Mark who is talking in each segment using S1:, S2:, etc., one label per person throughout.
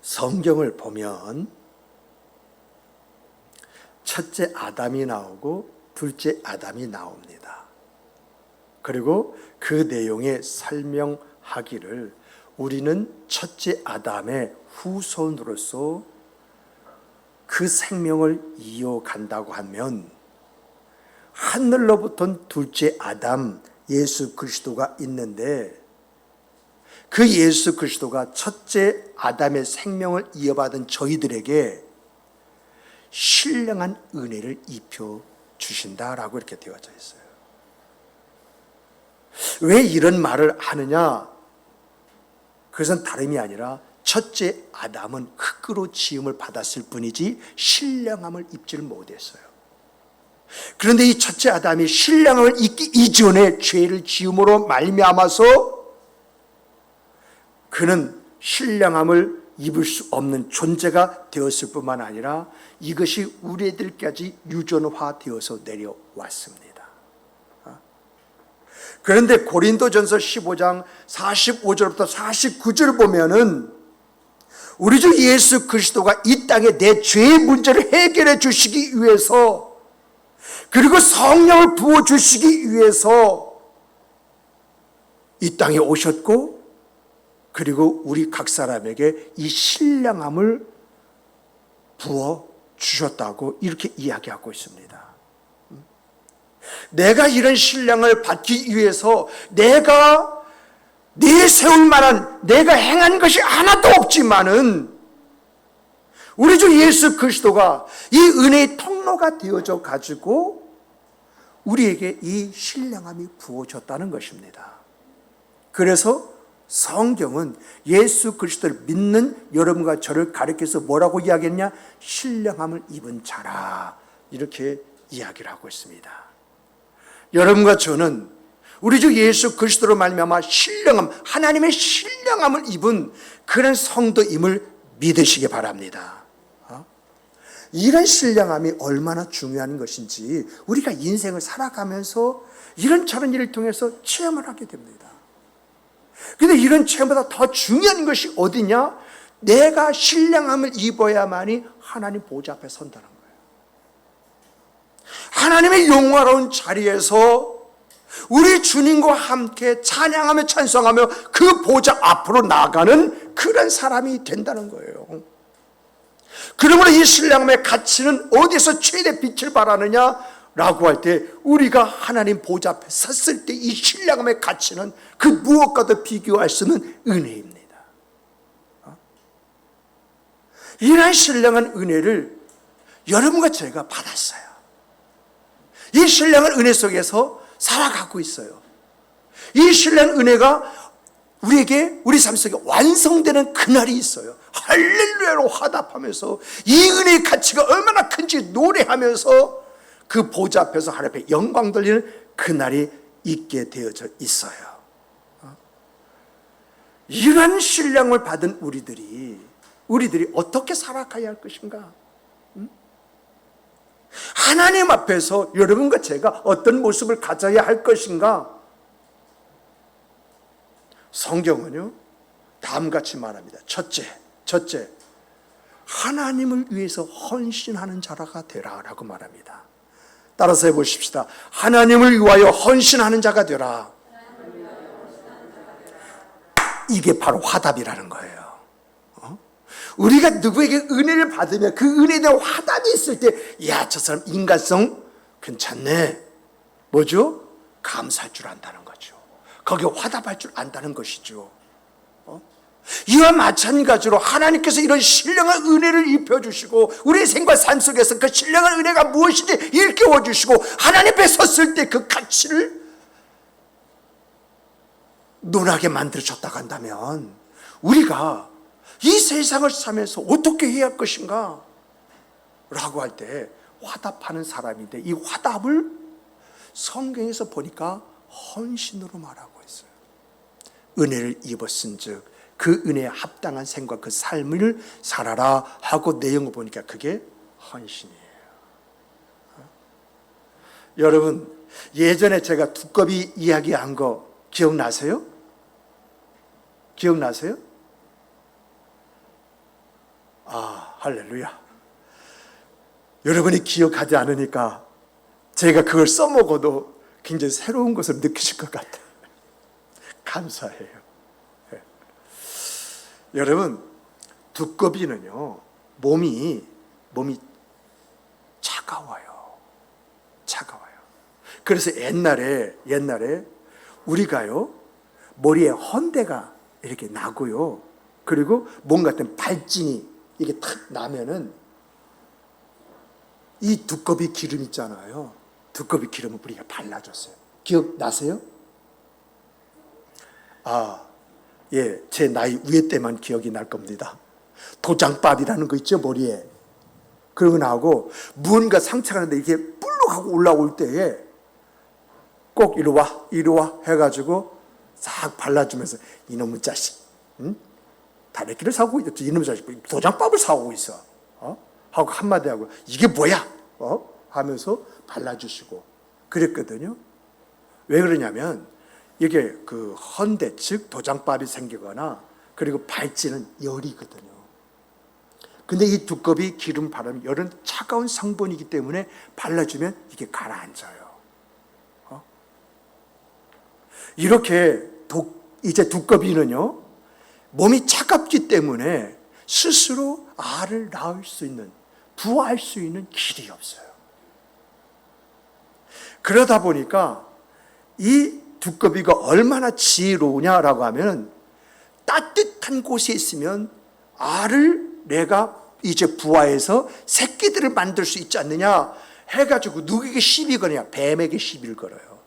S1: 성경을 보면 첫째 아담이 나오고 둘째 아담이 나옵니다. 그리고 그 내용에 설명하기를 우리는 첫째 아담의 후손으로서 그 생명을 이어간다고 하면 하늘로부터 둘째 아담 예수 그리스도가 있는데 그 예수 그리스도가 첫째 아담의 생명을 이어받은 저희들에게 신령한 은혜를 입혀 주신다라고 이렇게 되어져 있어요. 왜 이런 말을 하느냐? 그것은 다름이 아니라 첫째 아담은 흙으로 지음을 받았을 뿐이지 신령함을 입지를 못했어요. 그런데 이 첫째 아담이 신령함을 입기 이전에 죄를 지음으로 말미암아서 그는 신령함을 입을 수 없는 존재가 되었을 뿐만 아니라 이것이 우리들까지 유전화되어서 내려왔습니다. 그런데 고린도전서 15장 45절부터 49절을 보면은 우리 주 예수 그리스도가 이 땅에 내 죄의 문제를 해결해 주시기 위해서 그리고 성령을 부어주시기 위해서 이 땅에 오셨고 그리고 우리 각 사람에게 이 신령함을 부어주셨다고 이렇게 이야기하고 있습니다. 내가 이런 신령을 받기 위해서 내가 내세울 만한 내가 행한 것이 하나도 없지만은 우리 주 예수 그리스도가 이 은혜의 통로가 되어져 가지고 우리에게 이 신령함이 부어졌다는 것입니다. 그래서 성경은 예수 그리스도를 믿는 여러분과 저를 가리켜서 뭐라고 이야기했냐? 신령함을 입은 자라 이렇게 이야기를 하고 있습니다. 여러분과 저는 우리 주 예수 그리스도로 말미암아 신령함, 하나님의 신령함을 입은 그런 성도임을 믿으시기 바랍니다. 이런 신령함이 얼마나 중요한 것인지 우리가 인생을 살아가면서 이런저런 일을 통해서 체험을 하게 됩니다. 그런데 이런 체험보다 더 중요한 것이 어디냐? 내가 신령함을 입어야만이 하나님 보좌 앞에 선다는 거예요. 하나님의 영화로운 자리에서 우리 주님과 함께 찬양하며 찬송하며 그 보좌 앞으로 나가는 그런 사람이 된다는 거예요. 그러므로 이 신령함의 가치는 어디서 최대 빛을 발하느냐? 라고 할 때 우리가 하나님 보좌 앞에 섰을 때 이 신령함의 가치는 그 무엇과도 비교할 수 없는 은혜입니다. 이러한 신령한 은혜를 여러분과 제가 받았어요. 이 신령한 은혜 속에서 살아가고 있어요. 이 신령한 은혜가 우리에게 우리 삶 속에 완성되는 그날이 있어요. 할렐루야로 화답하면서 이 은혜의 가치가 얼마나 큰지 노래하면서 그 보좌 앞에서 하나님 앞에 영광 돌리는 그날이 있게 되어져 있어요. 이러한 신령을 받은 우리들이 어떻게 살아가야 할 것인가? 하나님 앞에서 여러분과 제가 어떤 모습을 가져야 할 것인가? 성경은요 다음같이 말합니다. 첫째, 하나님을 위해서 헌신하는 자가 되라 라고 말합니다. 따라서 해보십시다. 하나님을 위하여 헌신하는 자가 되라. 이게 바로 화답이라는 거예요. 우리가 누구에게 은혜를 받으면 그 은혜에 대한 화답이 있을 때, 야, 저 사람 인간성 괜찮네. 뭐죠? 감사할 줄 안다는 거죠. 거기에 화답할 줄 안다는 것이죠. 이와 마찬가지로 하나님께서 이런 신령한 은혜를 입혀주시고 우리의 생과 삶 속에서 그 신령한 은혜가 무엇인지 일깨워 주시고 하나님 앞에 섰을 때 그 가치를 논하게 만들어줬다고 한다면 우리가 이 세상을 살면서 어떻게 해야 할 것인가? 라고 할 때 화답하는 사람인데 이 화답을 성경에서 보니까 헌신으로 말하고 있어요. 은혜를 입었은 즉 그 은혜에 합당한 생과 그 삶을 살아라 하고 내용을 보니까 그게 헌신이에요. 여러분 예전에 제가 두꺼비 이야기한 거 기억나세요? 기억나세요? 할렐루야. 여러분이 기억하지 않으니까 제가 그걸 써먹어도 굉장히 새로운 것을 느끼실 것 같아요. 감사해요. 네. 여러분, 두꺼비는요, 몸이 차가워요. 그래서 옛날에 우리가요, 머리에 헌대가 이렇게 나고요. 그리고 뭔가 같은 발진이 이게 탁 나면은 이 두꺼비 기름 있잖아요. 두꺼비 기름을 우리가 발라줬어요. 기억나세요? 예, 제 나이 위에 때만 기억이 날 겁니다. 도장밥이라는 거 있죠, 머리에. 그러고 나하고 무언가 상처가 나는데 이렇게 불룩 하고 올라올 때에 꼭 이리 와 해가지고 싹 발라주면서 이놈의 자식, 응? 다래끼를 사고 있었지. 이놈의 자식 도장밥을 사오고 있어. 하고 한마디 하고 이게 뭐야? 하면서 발라주시고 그랬거든요. 왜 그러냐면 이게 그 헌대 즉 도장밥이 생기거나 그리고 발찌는 열이거든요. 근데 이 두꺼비 기름 바르면 열은 차가운 성분이기 때문에 발라주면 이게 가라앉아요. 이렇게 이제 두꺼비는요, 몸이 차갑기 때문에 스스로 알을 낳을 수 있는, 부화할 수 있는 길이 없어요. 그러다 보니까 이 두꺼비가 얼마나 지혜로우냐라고 하면 따뜻한 곳에 있으면 알을 내가 이제 부화해서 새끼들을 만들 수 있지 않느냐 해가지고 누구에게 시비 거냐? 뱀에게 시비를 걸어요.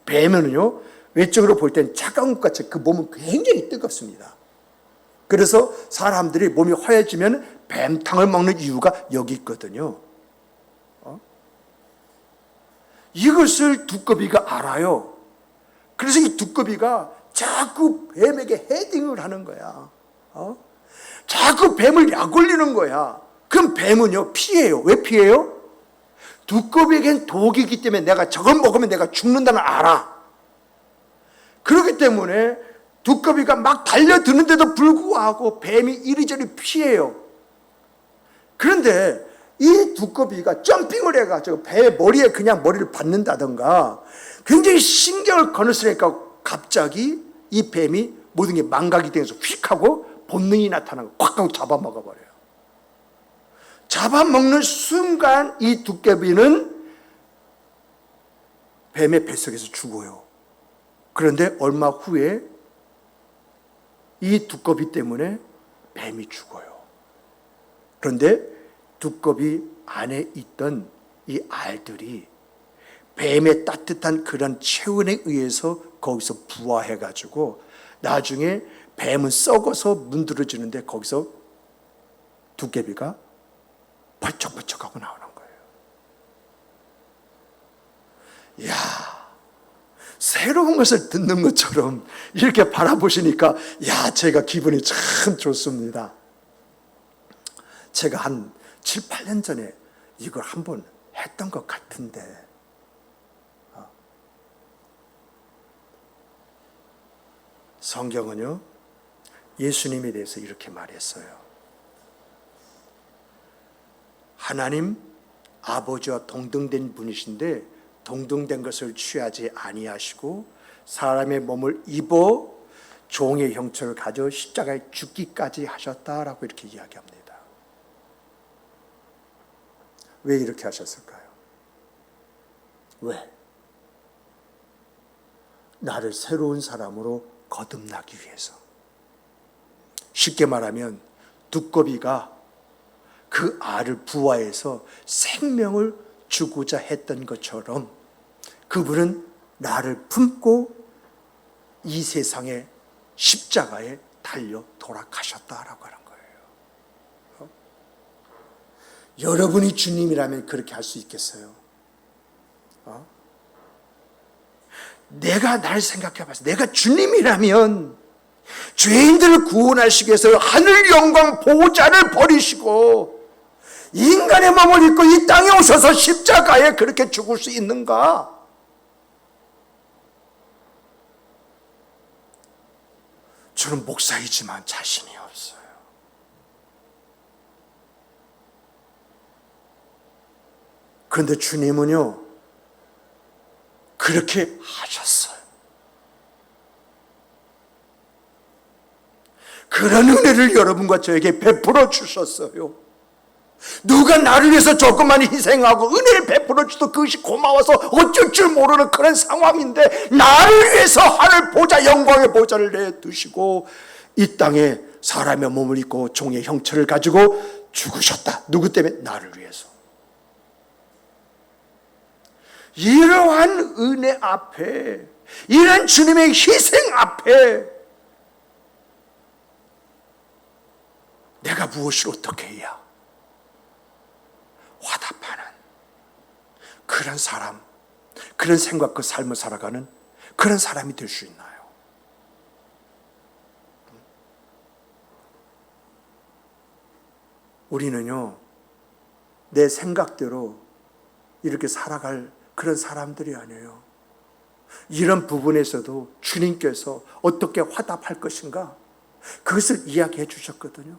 S1: 뱀은요, 외적으로 볼 땐 차가운 것 같이 그 몸은 굉장히 뜨겁습니다. 그래서 사람들이 몸이 허해지면 뱀탕을 먹는 이유가 여기 있거든요. 이것을 두꺼비가 알아요. 그래서 이 두꺼비가 자꾸 뱀에게 헤딩을 하는 거야. 자꾸 뱀을 약올리는 거야. 그럼 뱀은요, 피해요. 왜 피해요? 두꺼비에겐 독이기 때문에 내가 저걸 먹으면 내가 죽는다는 알아. 그렇기 때문에 두꺼비가 막 달려드는데도 불구하고 뱀이 이리저리 피해요. 그런데 이 두꺼비가 점핑을 해가지고 배 머리에 그냥 머리를 받는다던가 굉장히 신경을 거느쓰니까 갑자기 이 뱀이 모든 게 망각이 되어서 휙 하고 본능이 나타나고 콱 하고 잡아먹어버려요. 잡아먹는 순간 이 두꺼비는 뱀의 뱃속에서 죽어요. 그런데 얼마 후에 이 두꺼비 때문에 뱀이 죽어요. 그런데 두꺼비 안에 있던 이 알들이 뱀의 따뜻한 그런 체온에 의해서 거기서 부화해가지고 나중에 뱀은 썩어서 문드러지는데 거기서 두꺼비가 벌쩍벌쩍하고 나오는 거예요. 이야, 새로운 것을 듣는 것처럼 이렇게 바라보시니까 야, 제가 기분이 참 좋습니다. 제가 한 7, 8년 전에 이걸 한번 했던 것 같은데 성경은요, 예수님에 대해서 이렇게 말했어요. 하나님 아버지와 동등된 분이신데 동등된 것을 취하지 아니하시고 사람의 몸을 입어 종의 형체를 가져 십자가에 죽기까지 하셨다라고 이렇게 이야기합니다. 왜 이렇게 하셨을까요? 왜? 나를 새로운 사람으로 거듭나기 위해서. 쉽게 말하면 두꺼비가 그 알을 부화해서 생명을 주고자 했던 것처럼 그분은 나를 품고 이 세상의 십자가에 달려 돌아가셨다라고 하는 거예요. 여러분이 주님이라면 그렇게 할 수 있겠어요? 내가 날 생각해 봤어요. 내가 주님이라면 죄인들을 구원하시기 위해서 하늘 영광 보호자를 버리시고 인간의 몸을 입고 이 땅에 오셔서 십자가에 그렇게 죽을 수 있는가? 저는 목사이지만 자신이 없어요. 그런데 주님은요, 그렇게 하셨어요. 그런 은혜를 여러분과 저에게 베풀어 주셨어요. 누가 나를 위해서 조금만 희생하고 은혜를 베풀어 주도 그것이 고마워서 어쩔 줄 모르는 그런 상황인데, 나를 위해서 하늘 보좌, 영광의 보좌를 내두시고 이 땅에 사람의 몸을 입고 종의 형체를 가지고 죽으셨다. 누구 때문에? 나를 위해서. 이러한 은혜 앞에, 이런 주님의 희생 앞에 내가 무엇을 어떻게 해야 화답하는 그런 사람, 그런 생각, 그 삶을 살아가는 그런 사람이 될 수 있나요? 우리는요, 내 생각대로 이렇게 살아갈 그런 사람들이 아니에요. 이런 부분에서도 주님께서 어떻게 화답할 것인가, 그것을 이야기해 주셨거든요.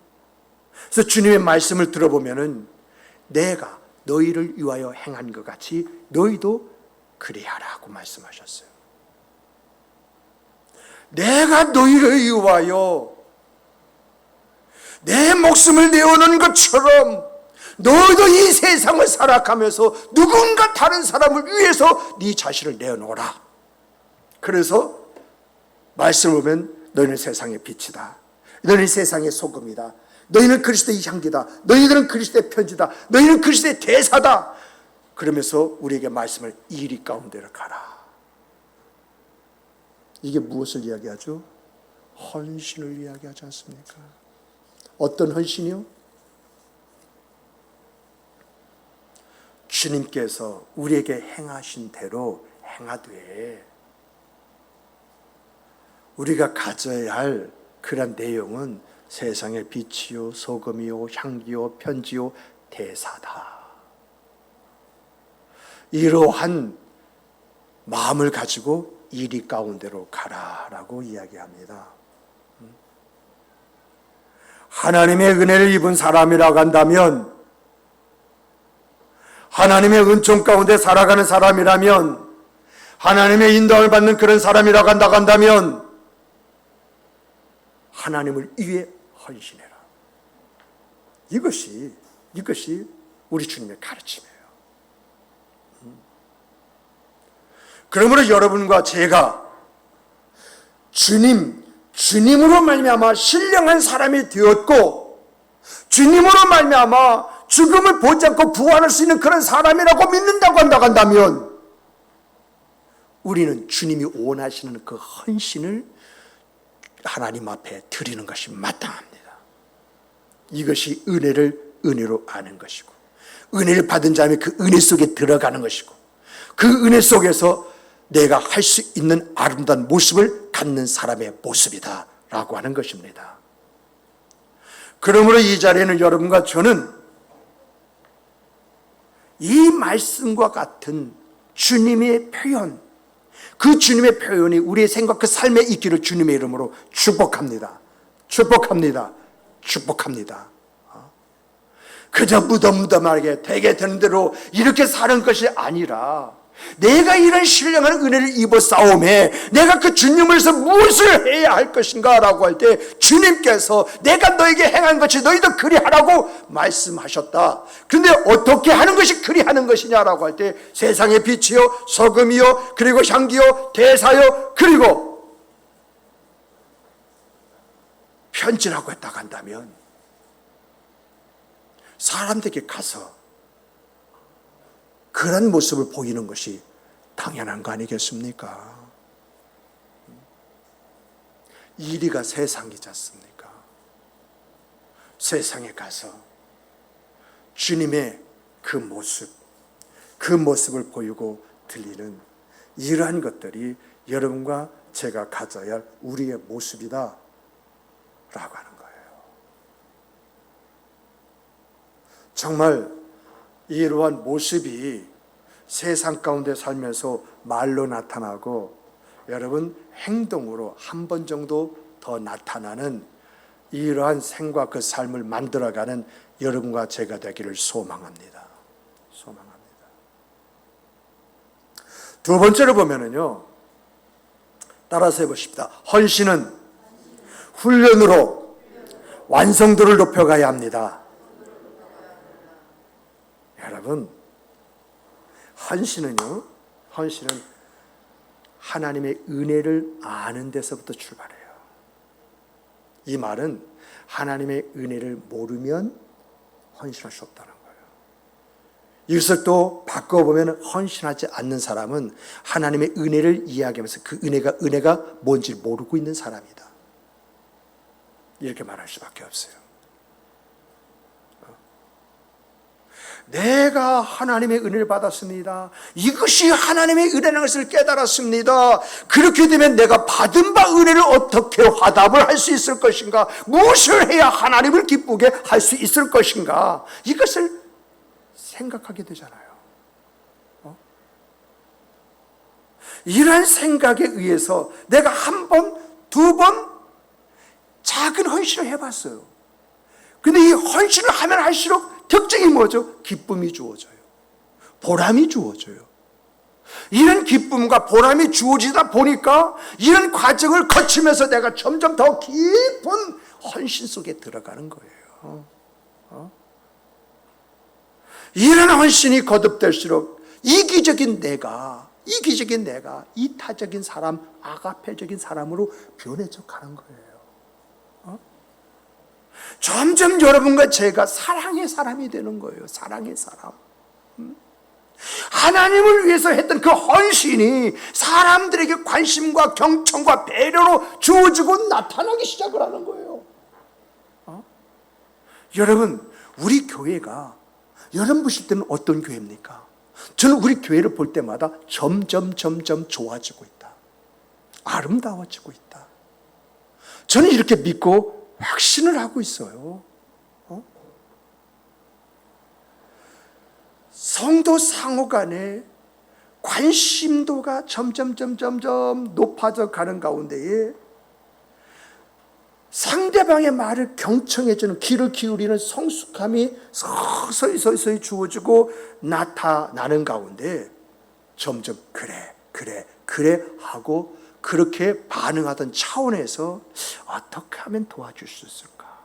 S1: 그래서 주님의 말씀을 들어보면은 내가 너희를 위하여 행한 것 같이 너희도 그리하라고 말씀하셨어요. 내가 너희를 위하여 내 목숨을 내어놓은 것처럼 너희도 이 세상을 살아가면서 누군가 다른 사람을 위해서 네 자신을 내어놓으라. 그래서 말씀을 보면 너희는 세상의 빛이다, 너희는 세상의 소금이다, 너희는 그리스도의 향기다, 너희들은 그리스도의 편지다, 너희는 그리스도의 대사다. 그러면서 우리에게 말씀을 이리 가운데로 가라. 이게 무엇을 이야기하죠? 헌신을 이야기하지 않습니까? 어떤 헌신이요? 주님께서 우리에게 행하신 대로 행하되 우리가 가져야 할 그런 내용은 세상의 빛이요, 소금이요, 향기요, 편지요, 대사다. 이러한 마음을 가지고 이리 가운데로 가라라고 이야기합니다. 하나님의 은혜를 입은 사람이라고 한다면, 하나님의 은총 가운데 살아가는 사람이라면, 하나님의 인도를 받는 그런 사람이라고 한다면 하나님을 위해 헌신해라. 이것이 우리 주님의 가르침이에요. 그러므로 여러분과 제가 주님으로 말미암아 신령한 사람이 되었고, 주님으로 말미암아 죽음을 보지 않고 부활할 수 있는 그런 사람이라고 믿는다고 한다면, 우리는 주님이 원하시는 그 헌신을 하나님 앞에 드리는 것이 마땅합니다. 이것이 은혜를 은혜로 아는 것이고, 은혜를 받은 자면 그 은혜 속에 들어가는 것이고, 그 은혜 속에서 내가 할 수 있는 아름다운 모습을 갖는 사람의 모습이다 라고 하는 것입니다. 그러므로 이 자리에는 여러분과 저는 이 말씀과 같은 주님의 표현, 그 주님의 표현이 우리의 생각, 그 삶에 있기를 주님의 이름으로 축복합니다. 축복합니다. 축복합니다. 그저 무덤무덤하게 되게 되는 대로 이렇게 사는 것이 아니라, 내가 이런 신령한 은혜를 입어 싸움에 내가 그 주님으로서 무엇을 해야 할 것인가 라고 할 때, 주님께서 내가 너에게 행한 것이 너희도 그리하라고 말씀하셨다. 그런데 어떻게 하는 것이 그리하는 것이냐라고 할 때, 세상의 빛이요, 소금이요, 그리고 향기요, 대사요, 그리고 편지라고 했다고 한다면 사람들에게 가서 그런 모습을 보이는 것이 당연한 거 아니겠습니까? 이리가 세상이지 않습니까? 세상에 가서 주님의 그 모습을 보이고 들리는 이러한 것들이 여러분과 제가 가져야 할 우리의 모습이다 라고 하는 거예요. 정말 이러한 모습이 세상 가운데 살면서 말로 나타나고, 여러분 행동으로 한 번 정도 더 나타나는 이러한 생과 그 삶을 만들어가는 여러분과 제가 되기를 소망합니다. 소망합니다. 두 번째로 보면은요, 따라서 해보십시다. 헌신은 훈련으로 완성도를 높여가야 합니다. 여러분, 헌신은 하나님의 은혜를 아는 데서부터 출발해요. 이 말은 하나님의 은혜를 모르면 헌신할 수 없다는 거예요. 이것을 또 바꿔보면 헌신하지 않는 사람은 하나님의 은혜를 이야기하면서 그 은혜가 뭔지 모르고 있는 사람이다. 이렇게 말할 수밖에 없어요. 내가 하나님의 은혜를 받았습니다. 이것이 하나님의 은혜라는 것을 깨달았습니다. 그렇게 되면 내가 받은 바 은혜를 어떻게 화답을 할 수 있을 것인가? 무엇을 해야 하나님을 기쁘게 할 수 있을 것인가? 이것을 생각하게 되잖아요. 이런 생각에 의해서 내가 한 번, 두 번 작은 헌신을 해봤어요. 근데 이 헌신을 하면 할수록 특징이 뭐죠? 기쁨이 주어져요. 보람이 주어져요. 이런 기쁨과 보람이 주어지다 보니까 이런 과정을 거치면서 내가 점점 더 깊은 헌신 속에 들어가는 거예요. 이런 헌신이 거듭될수록 이기적인 내가 이타적인 사람, 아가페적인 사람으로 변해져 가는 거예요. 점점 여러분과 제가 사랑의 사람이 되는 거예요. 사랑의 사람. 하나님을 위해서 했던 그 헌신이 사람들에게 관심과 경청과 배려로 주어지고 나타나기 시작을 하는 거예요. 여러분, 우리 교회가 여러분 보실 때는 어떤 교회입니까? 저는 우리 교회를 볼 때마다 점점 좋아지고 있다. 아름다워지고 있다. 저는 이렇게 믿고 확신을 하고 있어요. 성도 상호 간에 관심도가 점점 높아져 가는 가운데에 상대방의 말을 경청해주는, 귀를 기울이는 성숙함이 서서히 주어지고 나타나는 가운데 점점 그래 하고 그렇게 반응하던 차원에서 어떻게 하면 도와줄 수 있을까?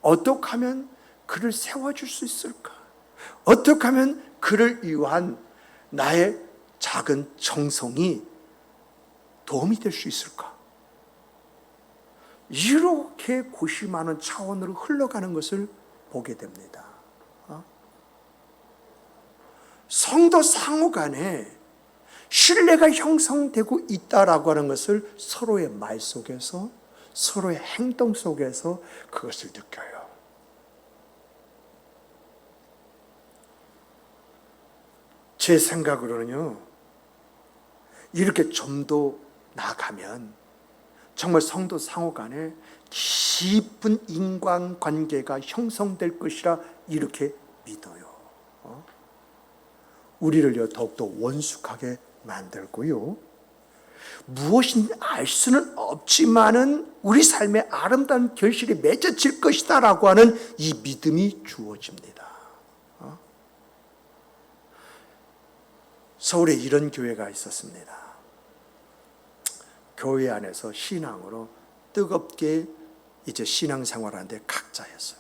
S1: 어떻게 하면 그를 세워줄 수 있을까? 어떻게 하면 그를 위한 나의 작은 정성이 도움이 될 수 있을까? 이렇게 고심하는 차원으로 흘러가는 것을 보게 됩니다. 성도 상호 간에 신뢰가 형성되고 있다라고 하는 것을 서로의 말 속에서, 서로의 행동 속에서 그것을 느껴요. 제 생각으로는요, 이렇게 좀 더 나아가면 정말 성도 상호 간에 깊은 인간관계가 형성될 것이라 이렇게 믿어요. 우리를 더욱더 원숙하게 만들고요, 무엇인지 알 수는 없지만은 우리 삶의 아름다운 결실이 맺어질 것이다 라고 하는 이 믿음이 주어집니다. 서울에 이런 교회가 있었습니다. 교회 안에서 신앙으로 뜨겁게 이제 신앙생활하는데 각자였어요.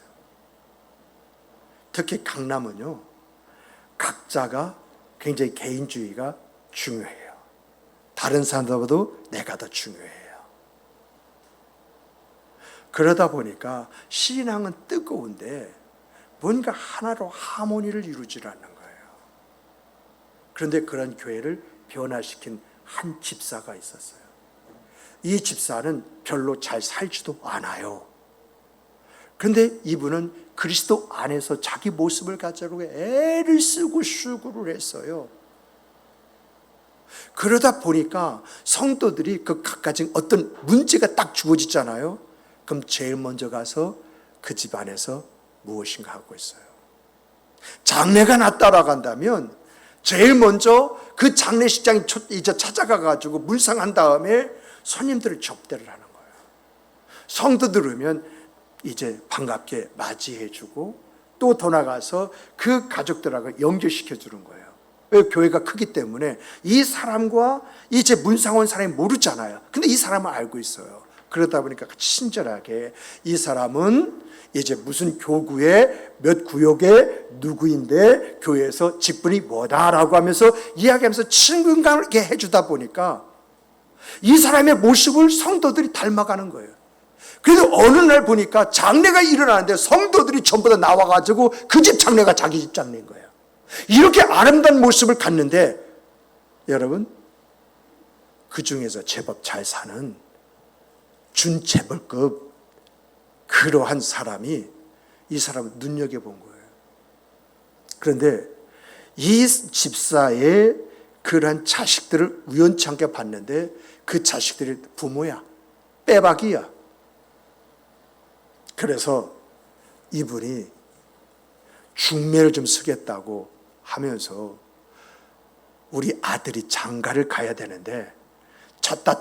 S1: 특히 강남은요, 각자가 굉장히 개인주의가 중요해요. 다른 사람들보다도 내가 더 중요해요. 그러다 보니까 신앙은 뜨거운데 뭔가 하나로 하모니를 이루지 않는 거예요. 그런데 그런 교회를 변화시킨 한 집사가 있었어요. 이 집사는 별로 잘 살지도 않아요. 그런데 이분은 그리스도 안에서 자기 모습을 가지려고 애를 쓰고 수고를 했어요. 그러다 보니까 성도들이 그 각가지 어떤 문제가 딱 주어지잖아요. 그럼 제일 먼저 가서 그 집 안에서 무엇인가 하고 있어요. 장례가 났다라고 한다면 제일 먼저 그 장례식장에 이제 찾아가가지고 문상한 다음에 손님들을 접대를 하는 거예요. 성도들 오면 이제 반갑게 맞이해주고 또 더 나가서 그 가족들하고 연결시켜주는 거예요. 왜? 교회가 크기 때문에 이 사람과 이제 문상원 사람이 모르잖아요. 근데 이 사람은 알고 있어요. 그러다 보니까 친절하게 이 사람은 이제 무슨 교구의 몇 구역의 누구인데 교회에서 직분이 뭐다라고 하면서 이야기하면서 친근감을 해주다 보니까 이 사람의 모습을 성도들이 닮아가는 거예요. 그래서 어느 날 보니까 장례가 일어나는데 성도들이 전부 다 나와가지고 그 집 장례가 자기 집 장례인 거예요. 이렇게 아름다운 모습을 갖는데 여러분, 그 중에서 제법 잘 사는 준재벌급 그러한 사람이 이 사람을 눈여겨본 거예요. 그런데 이 집사의 그러한 자식들을 우연찮게 봤는데 그 자식들이 부모야, 빼박이야. 그래서 이분이 중매를 좀 쓰겠다고 하면서 우리 아들이 장가를 가야 되는데 찾다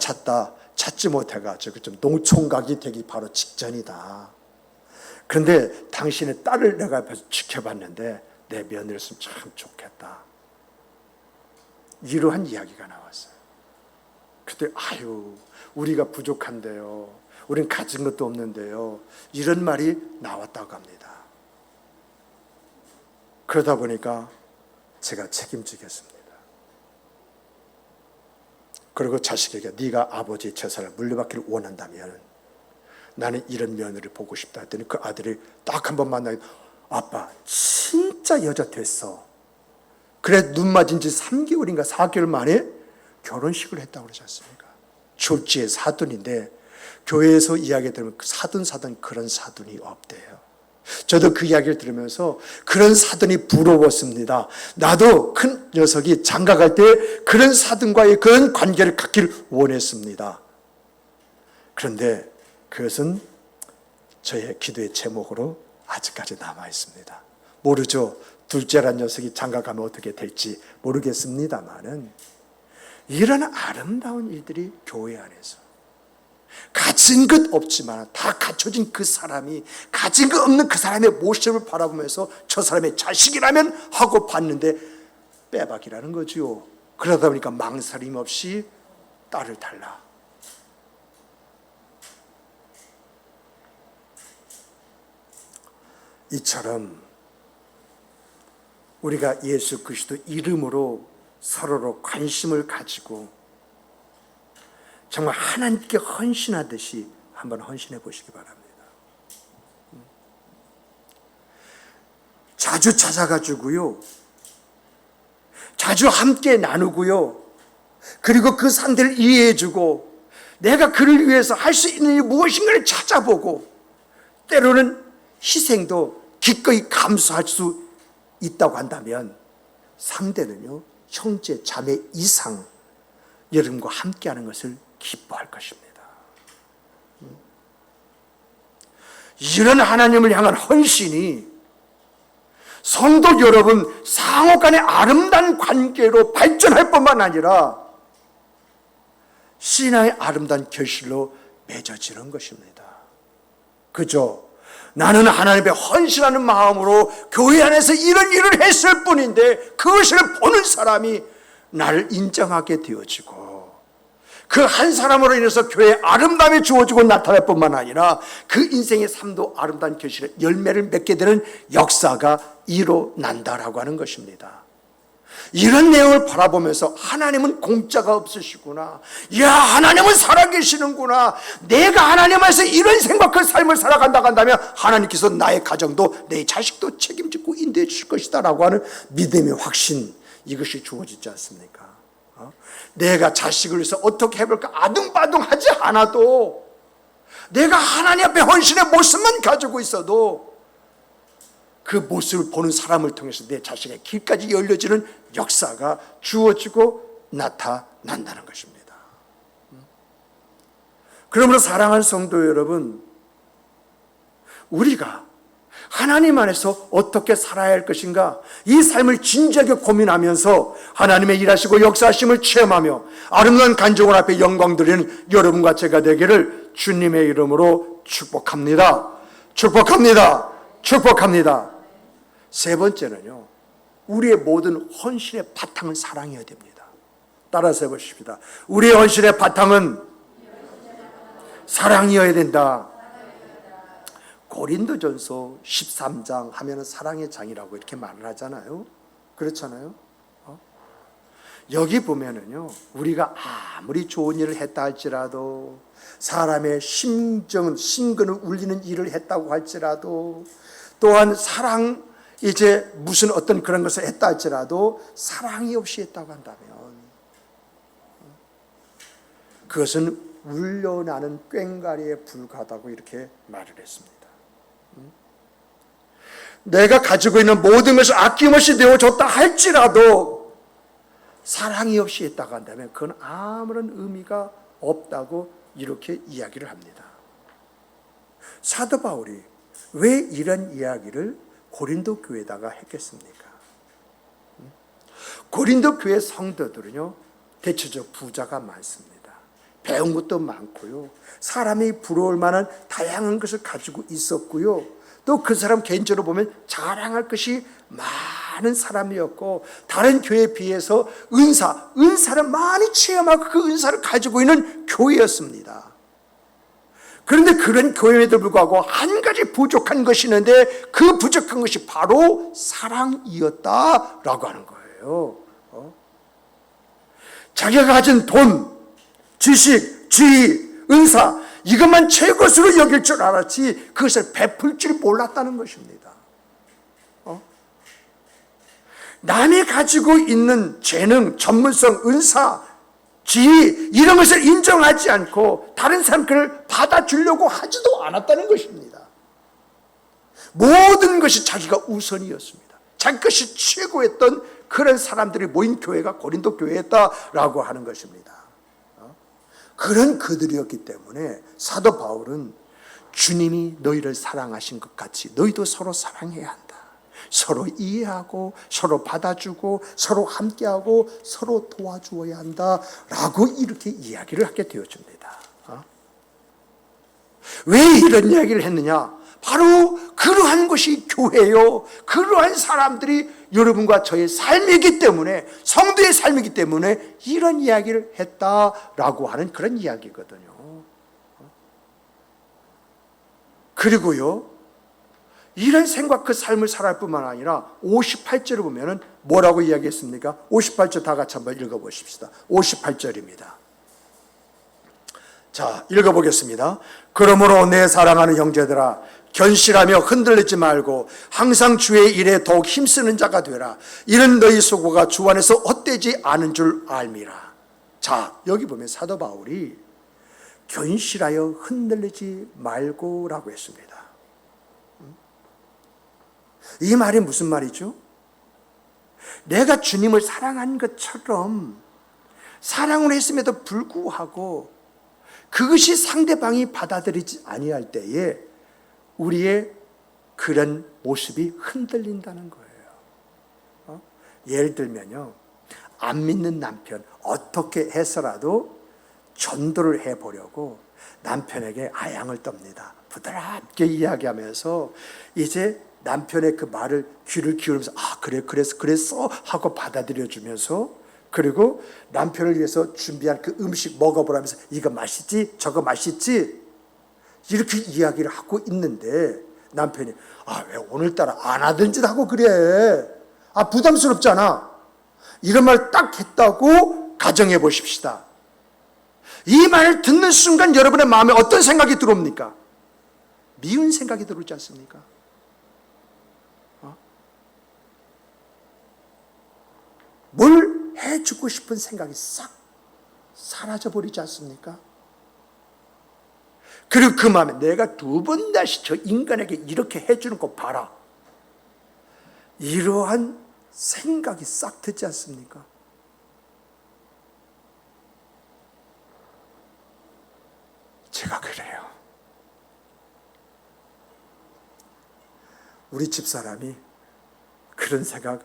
S1: 찾지 못해가지고 좀 농촌각이 되기 바로 직전이다. 그런데 당신의 딸을 내가 옆에서 지켜봤는데 내 며느리였으면 참 좋겠다. 이러한 이야기가 나왔어요. 그때 아유, 우리가 부족한데요. 우린 가진 것도 없는데요. 이런 말이 나왔다고 합니다. 그러다 보니까 제가 책임지겠습니다. 그리고 자식에게 네가 아버지의 재산을 물려받기를 원한다면 나는 이런 며느리를 보고 싶다 했더니 그 아들이 딱 한 번 만나게 아빠 진짜 여자 됐어. 그래 눈 맞은 지 3개월인가 4개월 만에 결혼식을 했다고 그러지 않습니까? 졸지의 사돈인데 교회에서 이야기 들으면 사돈 그런 사돈이 없대요. 저도 그 이야기를 들으면서 그런 사돈이 부러웠습니다. 나도 큰 녀석이 장가갈 때 그런 사돈과의 그런 관계를 갖기를 원했습니다. 그런데 그것은 저의 기도의 제목으로 아직까지 남아 있습니다. 모르죠. 둘째란 녀석이 장가가면 어떻게 될지 모르겠습니다만은 이런 아름다운 일들이 교회 안에서 가진 것 없지만 다 갖춰진 그 사람이 가진 것 없는 그 사람의 모습을 바라보면서 저 사람의 자식이라면 하고 봤는데 빼박이라는 거죠. 그러다 보니까 망설임 없이 딸을 달라. 이처럼 우리가 예수 그리스도 이름으로 서로로 관심을 가지고 정말 하나님께 헌신하듯이 한번 헌신해 보시기 바랍니다. 자주 찾아가지고요. 자주 함께 나누고요. 그리고 그 상대를 이해해주고 내가 그를 위해서 할 수 있는 일이 무엇인가를 찾아보고 때로는 희생도 기꺼이 감수할 수 있다고 한다면 상대는요. 형제 자매 이상 여러분과 함께하는 것을 기뻐할 것입니다. 이런 하나님을 향한 헌신이 성도 여러분 상호 간의 아름다운 관계로 발전할 뿐만 아니라 신앙의 아름다운 결실로 맺어지는 것입니다. 그죠? 나는 하나님께 헌신하는 마음으로 교회 안에서 이런 일을 했을 뿐인데 그것을 보는 사람이 나를 인정하게 되어지고 그 한 사람으로 인해서 교회에 아름다움이 주어지고 나타날 뿐만 아니라 그 인생의 삶도 아름다운 결실의 열매를 맺게 되는 역사가 일어난다라고 하는 것입니다. 이런 내용을 바라보면서 하나님은 공짜가 없으시구나. 야, 하나님은 살아계시는구나. 내가 하나님 안에서 이런 생각한 삶을 살아간다고 한다면 하나님께서 나의 가정도 내 자식도 책임지고 인도해 주실 것이다 라고 하는 믿음의 확신, 이것이 주어지지 않습니까? 내가 자식을 위해서 어떻게 해볼까 아둥바둥하지 않아도 내가 하나님 앞에 헌신의 모습만 가지고 있어도 그 모습을 보는 사람을 통해서 내 자식의 길까지 열려지는 역사가 주어지고 나타난다는 것입니다. 그러므로 사랑하는 성도 여러분, 우리가 하나님 안에서 어떻게 살아야 할 것인가, 이 삶을 진지하게 고민하면서 하나님의 일하시고 역사하심을 체험하며 아름다운 간증을 앞에 영광 드리는 여러분과 제가 되기를 주님의 이름으로 축복합니다. 축복합니다. 축복합니다. 세 번째는요, 우리의 모든 헌신의 바탕은 사랑이어야 됩니다. 따라서 해보십시다. 우리의 헌신의 바탕은 사랑이어야 된다. 고린도전서 13장 하면은 사랑의 장이라고 이렇게 말을 하잖아요. 그렇잖아요. 여기 보면은요, 우리가 아무리 좋은 일을 했다 할지라도, 사람의 심근을 울리는 일을 했다고 할지라도, 또한 이제 무슨 어떤 그런 것을 했다 할지라도 사랑이 없이 했다고 한다면 그것은 울려나는 꽹과리에 불과하다고 이렇게 말을 했습니다. 내가 가지고 있는 모든 것을 아낌없이 내어줬다 할지라도 사랑이 없이 했다고 한다면 그건 아무런 의미가 없다고 이렇게 이야기를 합니다. 사도 바울이 왜 이런 이야기를 고린도 교회에다가 했겠습니까? 고린도 교회 성도들은요, 대체적 부자가 많습니다. 배운 것도 많고요, 사람이 부러울 만한 다양한 것을 가지고 있었고요, 또 그 사람 개인적으로 보면 자랑할 것이 많은 사람이었고, 다른 교회에 비해서 은사를 많이 체험하고 그 은사를 가지고 있는 교회였습니다. 그런데 그런 교회에도 불구하고 한 가지 부족한 것이 있는데 그 부족한 것이 바로 사랑이었다라고 하는 거예요. 자기가 가진 돈, 지식, 지위, 은사, 이것만 최고수로 여길 줄 알았지 그것을 베풀 줄 몰랐다는 것입니다. 남이 가지고 있는 재능, 전문성, 은사, 지위, 이런 것을 인정하지 않고 다른 사람 그를 받아주려고 하지도 않았다는 것입니다. 모든 것이 자기가 우선이었습니다. 자기 것이 최고였던 그런 사람들이 모인 교회가 고린도 교회였다라고 하는 것입니다. 그런 그들이었기 때문에 사도 바울은 주님이 너희를 사랑하신 것 같이 너희도 서로 사랑해야 한다. 서로 이해하고 서로 받아주고 서로 함께하고 서로 도와주어야 한다라고 이렇게 이야기를 하게 되어집니다. 왜 이런 이야기를 했느냐? 바로 그러한 것이 교회요, 그러한 사람들이 여러분과 저의 삶이기 때문에, 성도의 삶이기 때문에 이런 이야기를 했다라고 하는 그런 이야기거든요. 그리고요, 이런 생각 그 삶을 살아갈 뿐만 아니라 58절을 보면은 뭐라고 이야기했습니까? 58절 다 같이 한번 읽어보십시다. 58절입니다. 자, 읽어보겠습니다. 그러므로 내 사랑하는 형제들아, 견실하며 흔들리지 말고 항상 주의 일에 더욱 힘쓰는 자가 되라. 이는 너희 수고가 주 안에서 헛되지 않은 줄 알미라. 자, 여기 보면 사도 바울이 견실하여 흔들리지 말고라고 했습니다. 이 말이 무슨 말이죠? 내가 주님을 사랑한 것처럼 사랑을 했음에도 불구하고 그것이 상대방이 받아들이지 아니할 때에 우리의 그런 모습이 흔들린다는 거예요. 예를 들면요, 안 믿는 남편 어떻게 해서라도 전도를 해보려고 남편에게 아양을 떱니다. 부드럽게 이야기하면서 이제 남편의 그 말을 귀를 기울이면서 그랬어 하고 받아들여주면서, 그리고 남편을 위해서 준비한 그 음식 먹어보라면서 이거 맛있지? 저거 맛있지? 이렇게 이야기를 하고 있는데 남편이 왜 오늘따라 안 하던 짓 하고 그래? 부담스럽잖아. 이런 말 딱 했다고 가정해 보십시다. 이 말을 듣는 순간 여러분의 마음에 어떤 생각이 들어옵니까? 미운 생각이 들어오지 않습니까? 뭘 해주고 싶은 생각이 싹 사라져버리지 않습니까? 그리고 그 마음에 내가 두 번 다시 저 인간에게 이렇게 해주는 거 봐라, 이러한 생각이 싹 듣지 않습니까? 제가 그래요. 우리 집사람이 그런 생각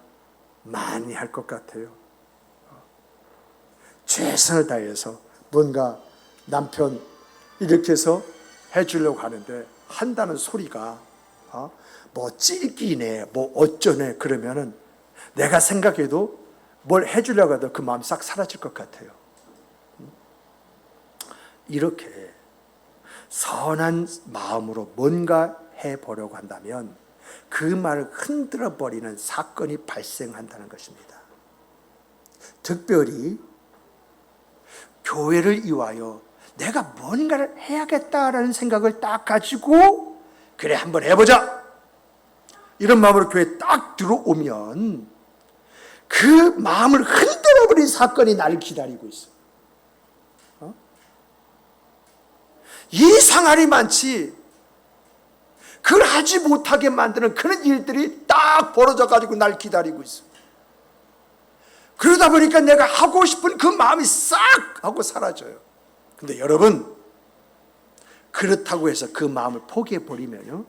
S1: 많이 할 것 같아요. 최선을 다해서 뭔가 남편 이렇게 해서 해주려고 하는데 한다는 소리가 뭐 찔기네 뭐 어쩌네 그러면은 내가 생각해도 뭘 해주려고 해도 그 마음이 싹 사라질 것 같아요. 이렇게 선한 마음으로 뭔가 해보려고 한다면 그 말을 흔들어 버리는 사건이 발생한다는 것입니다. 특별히 교회를 위하여 내가 뭔가를 해야겠다라는 생각을 딱 가지고 그래 한번 해보자 이런 마음으로 교회에 딱 들어오면 그 마음을 흔들어 버린 사건이 나를 기다리고 있어. 이 상할이 많지 그걸 하지 못하게 만드는 그런 일들이 딱 벌어져 가지고 날 기다리고 있어. 그러다 보니까 내가 하고 싶은 그 마음이 싹 하고 사라져요. 근데 여러분, 그렇다고 해서 그 마음을 포기해 버리면요,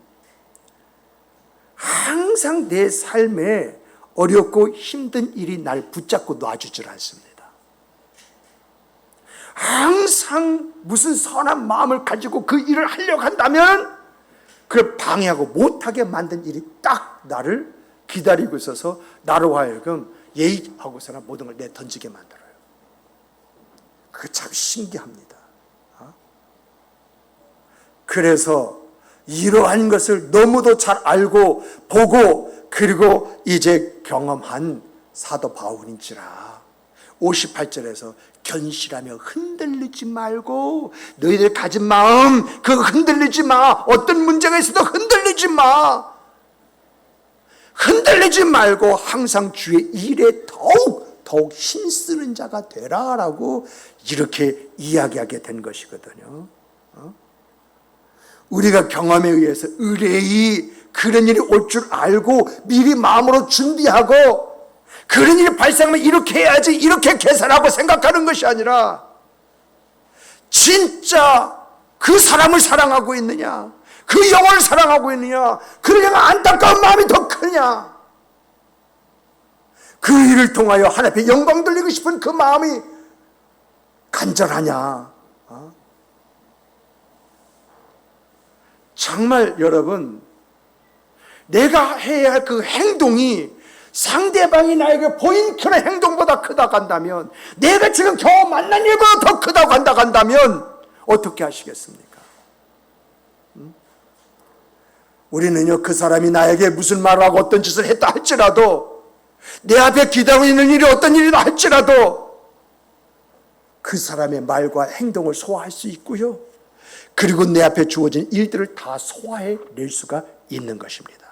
S1: 항상 내 삶에 어렵고 힘든 일이 날 붙잡고 놔주질 않습니다. 항상 무슨 선한 마음을 가지고 그 일을 하려고 한다면 그걸 방해하고 못하게 만든 일이 딱 나를 기다리고 있어서 나로 하여금 예의하고서나 모든 걸 내던지게 만들어요. 그게 참 신기합니다. 그래서 이러한 것을 너무도 잘 알고 보고 그리고 이제 경험한 사도 바울인지라 58절에서 견실하며 흔들리지 말고 너희들 가진 마음 그거 흔들리지 마. 어떤 문제가 있어도 흔들리지 마. 흔들리지 말고 항상 주의 일에 더욱 힘쓰는 자가 되라라고 이렇게 이야기하게 된 것이거든요. 우리가 경험에 의해서 의뢰이 그런 일이 올 줄 알고 미리 마음으로 준비하고 그런 일이 발생하면 이렇게 해야지 이렇게 계산하고 생각하는 것이 아니라 진짜 그 사람을 사랑하고 있느냐 그 영혼을 사랑하고 있느냐 그를 향한 안타까운 마음이 더 크냐 그 일을 통하여 하나님 앞에 영광 돌리고 싶은 그 마음이 간절하냐. 정말 여러분 내가 해야 할 그 행동이 상대방이 나에게 보인 그런 행동보다 크다고 한다면 내가 지금 겨우 만난 일보다 더 크다고 한다면 어떻게 하시겠습니까? 우리는요 그 사람이 나에게 무슨 말을 하고 어떤 짓을 했다 할지라도 내 앞에 기다리고 있는 일이 어떤 일이다 할지라도 그 사람의 말과 행동을 소화할 수 있고요 그리고 내 앞에 주어진 일들을 다 소화해낼 수가 있는 것입니다.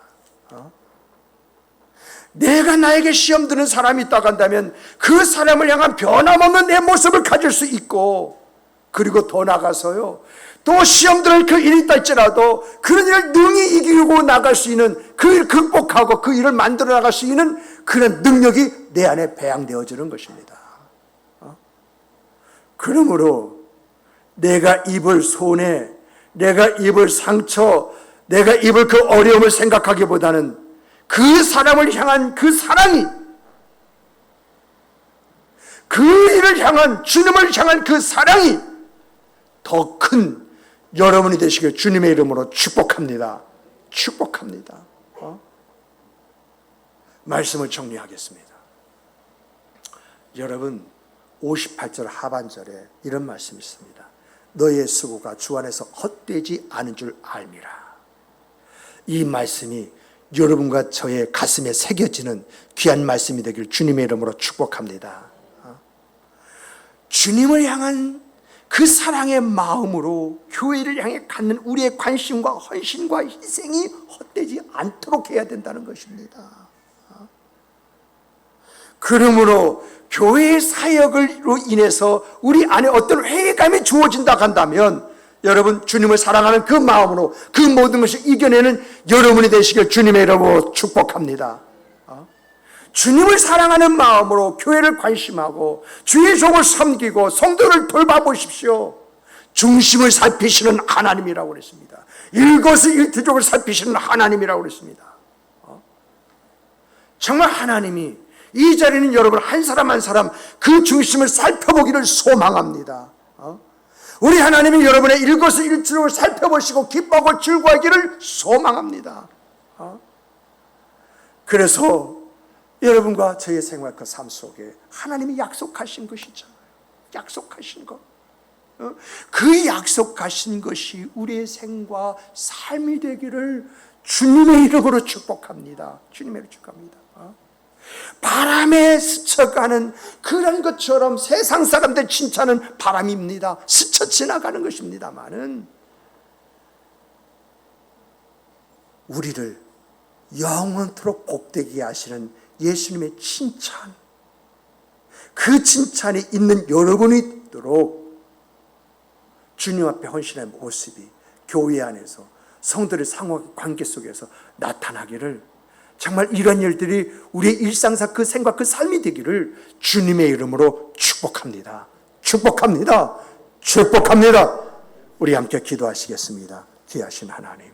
S1: 내가 나에게 시험 드는 사람이 있다고 한다면 그 사람을 향한 변함없는 내 모습을 가질 수 있고 그리고 더 나아가서요 또 시험 들을 그 일이 있다 할지라도 그런 일을 능히 이기고 나갈 수 있는 그 일을 극복하고 그 일을 만들어 나갈 수 있는 그런 능력이 내 안에 배양되어지는 것입니다. 그러므로 내가 입을 손해 내가 입을 상처 내가 입을 그 어려움을 생각하기보다는 그 사람을 향한 그 사랑이 그 일을 향한 주님을 향한 그 사랑이 더 큰 여러분이 되시길 주님의 이름으로 축복합니다. 축복합니다. 말씀을 정리하겠습니다. 여러분 58절 하반절에 이런 말씀이 있습니다. 너의 수고가 주 안에서 헛되지 않은 줄 알미라. 이 말씀이 여러분과 저의 가슴에 새겨지는 귀한 말씀이 되길 주님의 이름으로 축복합니다. 주님을 향한 그 사랑의 마음으로 교회를 향해 갖는 우리의 관심과 헌신과 희생이 헛되지 않도록 해야 된다는 것입니다. 그러므로 교회의 사역으로 인해서 우리 안에 어떤 회의감이 주어진다 한다면 여러분 주님을 사랑하는 그 마음으로 그 모든 것을 이겨내는 여러분이 되시길 주님의 이름으로 축복합니다. 주님을 사랑하는 마음으로 교회를 관심하고 주의 종을 섬기고 성도를 돌봐보십시오. 중심을 살피시는 하나님이라고 그랬습니다. 일거수일투족을 살피시는 하나님이라고 그랬습니다. 정말 하나님이 이 자리는 여러분 한 사람 한 사람 그 중심을 살펴보기를 소망합니다. 우리 하나님이 여러분의 일거수일투족을 살펴보시고 기뻐하고 즐거워하기를 소망합니다. 그래서 여러분과 저의 생활 그 삶 속에 하나님이 약속하신 것이잖아요. 약속하신 것. 그 약속하신 것이 우리의 생과 삶이 되기를 주님의 이름으로 축복합니다. 주님의 이름으로 축복합니다. 바람에 스쳐가는 그런 것처럼 세상 사람들 칭찬은 바람입니다. 스쳐 지나가는 것입니다만은 우리를 영원토록 복되게 하시는 예수님의 칭찬, 그 칭찬이 있는 여러분이 있도록 주님 앞에 헌신의 모습이 교회 안에서 성도의 상호 관계 속에서 나타나기를, 정말 이런 일들이 우리의 일상사 그 생각 그 삶이 되기를 주님의 이름으로 축복합니다. 축복합니다. 축복합니다. 우리 함께 기도하시겠습니다. 귀하신 하나님,